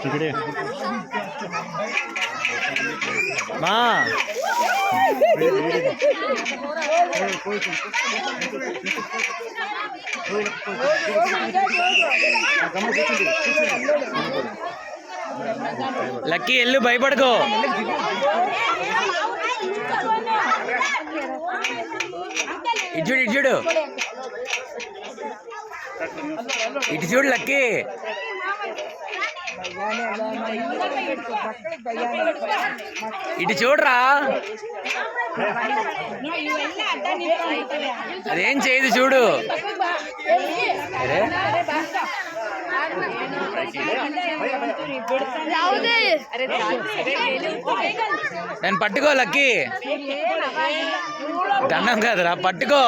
इकडे मा లక్కీ ఎల్లు భయపడుకో ఇటు చూడు ఇటు చూడు లక్కీ ఇటు చూడరా అదేం చేయదు చూడు నేను పట్టుకో లక్కీ దండం కాదురా పట్టుకో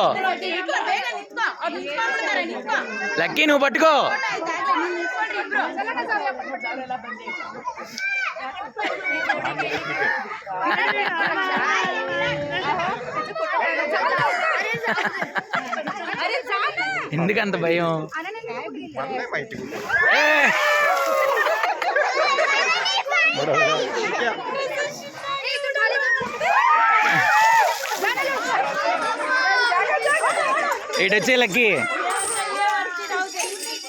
లక్కీ నువ్వు పట్టుకో ఎందుకంత భయం ఇటు వచ్చే లక్కీ